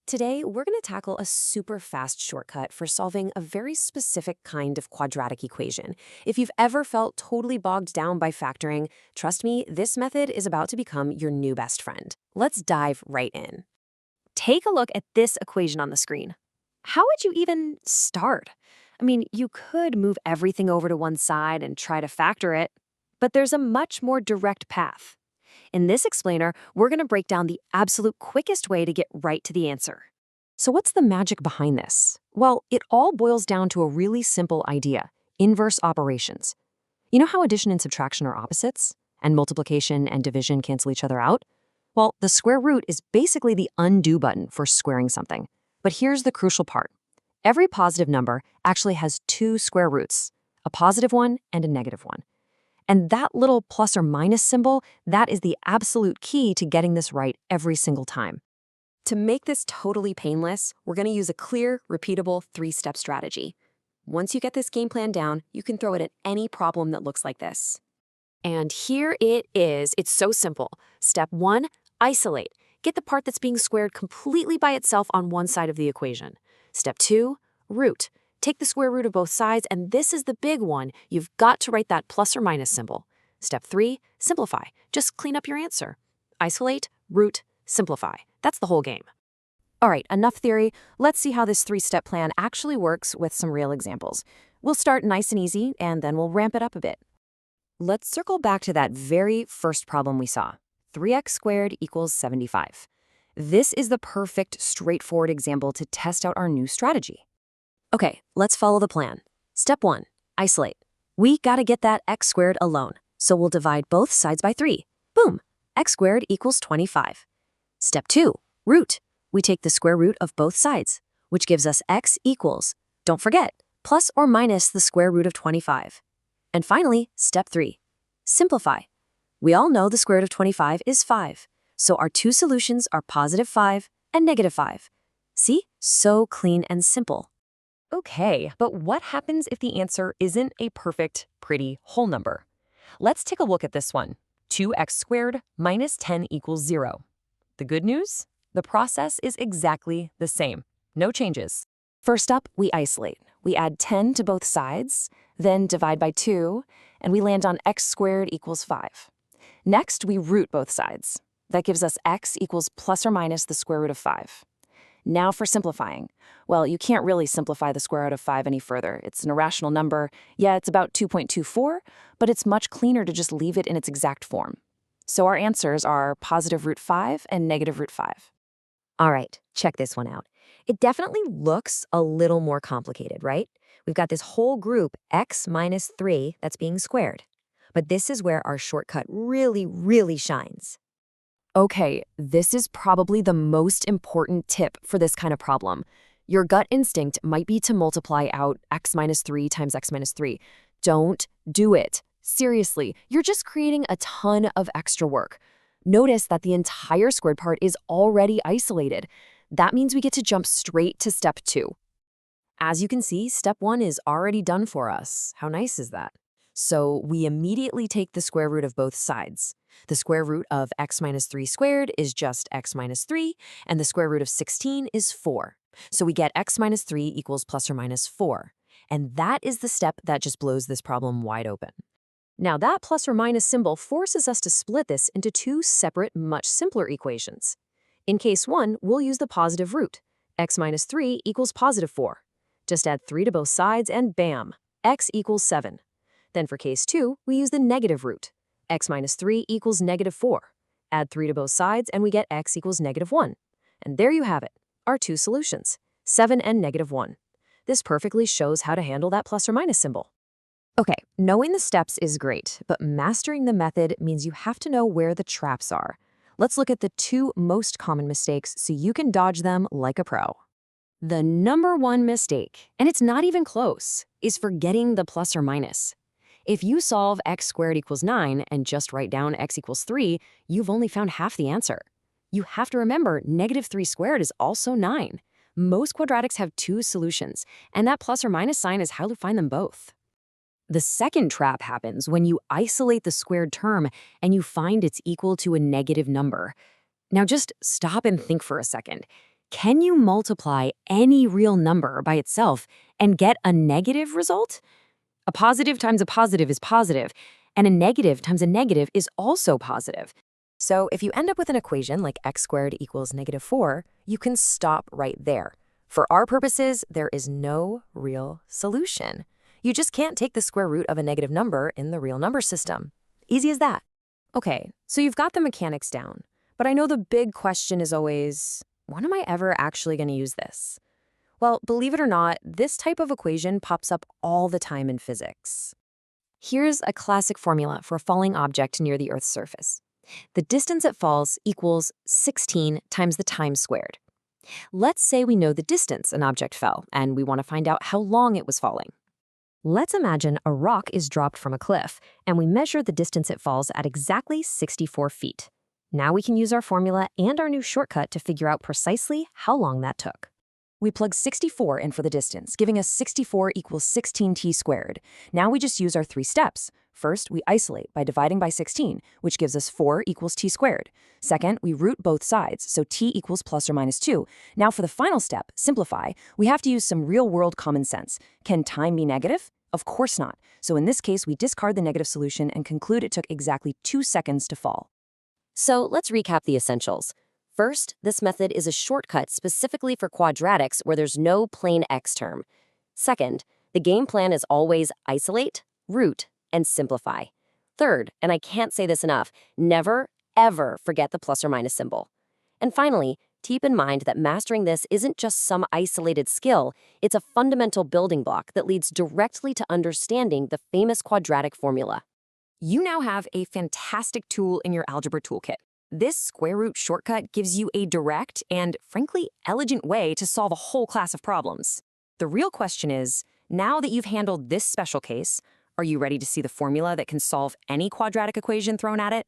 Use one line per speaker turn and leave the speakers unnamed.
Today, we're going to tackle a super fast shortcut for solving a very specific kind of quadratic equation. If you've ever felt totally bogged down by factoring, trust me, this method is about to become your new best friend. Let's dive right in.
Take a look at this equation on the screen. How would you even start? You could move everything over to one side and try to factor it, but there's a much more direct path. In this explainer, we're going to break down the absolute quickest way to get right to the answer.
So what's the magic behind this? Well, it all boils down to a really simple idea: inverse operations. You know how addition and subtraction are opposites? And multiplication and division cancel each other out? Well, the square root is basically the undo button for squaring something. But here's the crucial part. Every positive number actually has two square roots, a positive one and a negative one. And that little plus or minus symbol, that is the absolute key to getting this right every single time. To make this totally painless, we're going to use a clear, repeatable three-step strategy. Once you get this game plan down, you can throw it at any problem that looks like this. And here it is. It's so simple. Step 1, isolate. Get the part that's being squared completely by itself on one side of the equation. Step 2, root. Take the square root of both sides, and this is the big one. You've got to write that plus or minus symbol. Step 3, simplify. Just clean up your answer. Isolate, root, simplify. That's the whole game. All right, enough theory. Let's see how this three-step plan actually works with some real examples. We'll start nice and easy, and then we'll ramp it up a bit. Let's circle back to that very first problem we saw. 3x squared equals 75. This is the perfect, straightforward example to test out our new strategy. Okay, let's follow the plan. Step 1, isolate. We gotta get that x squared alone, so we'll divide both sides by 3. Boom, x squared equals 25. Step 2, root. We take the square root of both sides, which gives us x equals, don't forget, plus or minus the square root of 25. And finally, step 3, simplify. We all know the square root of 25 is 5, so our two solutions are positive 5 and negative 5. See? So clean and simple. Okay, but what happens if the answer isn't a perfect, pretty whole number? Let's take a look at this one. 2x squared minus 10 equals 0. The good news? The process is exactly the same. No changes. First up, we isolate. We add 10 to both sides, then divide by 2, and we land on x squared equals 5. Next, we root both sides. That gives us x equals plus or minus the square root of 5. Now for simplifying. Well, you can't really simplify the square root of 5 any further. It's an irrational number. Yeah, it's about 2.24, but it's much cleaner to just leave it in its exact form. So our answers are positive root 5 and negative root 5. All right, check this one out. It definitely looks a little more complicated, right? We've got this whole group, x minus 3, that's being squared. But this is where our shortcut really shines. Okay, this is probably the most important tip for this kind of problem. Your gut instinct might be to multiply out x minus 3 times x minus 3. Don't do it. Seriously, you're just creating a ton of extra work. Notice that the entire squared part is already isolated. That means we get to jump straight to step 2. As you can see, step 1 is already done for us. How nice is that? So we immediately take the square root of both sides. The square root of x minus 3 squared is just x minus 3, and the square root of 16 is 4. So we get x minus 3 equals plus or minus 4. And that is the step that just blows this problem wide open. Now that plus or minus symbol forces us to split this into two separate, much simpler equations. In case 1, we'll use the positive root. X minus 3 equals positive 4. Just add 3 to both sides and bam, x equals 7. Then for case 2, we use the negative root. X minus 3 equals negative 4. Add 3 to both sides and we get x equals negative 1. And there you have it, our two solutions, 7 and negative 1. This perfectly shows how to handle that plus or minus symbol. Okay, knowing the steps is great, but mastering the method means you have to know where the traps are. Let's look at the two most common mistakes so you can dodge them like a pro. The number one mistake, and it's not even close, is forgetting the plus or minus. If you solve x squared equals 9 and just write down x equals 3, you've only found half the answer. You have to remember negative 3 squared is also 9. Most quadratics have two solutions, and that plus or minus sign is how to find them both. The second trap happens when you isolate the squared term and you find it's equal to a negative number. Now just stop and think for a second. Can you multiply any real number by itself and get a negative result? A positive times a positive is positive, and a negative times a negative is also positive. So if you end up with an equation like x squared equals -4, you can stop right there. For our purposes, there is no real solution. You just can't take the square root of a negative number in the real number system. Easy as that. Okay, so you've got the mechanics down, but I know the big question is always, when am I ever actually going to use this? Well, believe it or not, this type of equation pops up all the time in physics. Here's a classic formula for a falling object near the Earth's surface. The distance it falls equals 16 times the time squared. Let's say we know the distance an object fell, and we want to find out how long it was falling. Let's imagine a rock is dropped from a cliff, and we measure the distance it falls at exactly 64 feet. Now we can use our formula and our new shortcut to figure out precisely how long that took. We plug 64 in for the distance, giving us 64 equals 16t squared. Now we just use our 3 steps. First, we isolate by dividing by 16, which gives us 4 equals t squared. Second, we root both sides, so t equals plus or minus 2. Now for the final step, simplify, we have to use some real-world common sense. Can time be negative? Of course not. So in this case, we discard the negative solution and conclude it took exactly 2 seconds to fall. So let's recap the essentials. First, this method is a shortcut specifically for quadratics where there's no plain x term. Second, the game plan is always isolate, root, and simplify. Third, and I can't say this enough, never, ever forget the plus or minus symbol. And finally, keep in mind that mastering this isn't just some isolated skill, it's a fundamental building block that leads directly to understanding the famous quadratic formula. You now have a fantastic tool in your algebra toolkit. This square root shortcut gives you a direct and, frankly, elegant way to solve a whole class of problems. The real question is, now that you've handled this special case, are you ready to see the formula that can solve any quadratic equation thrown at it?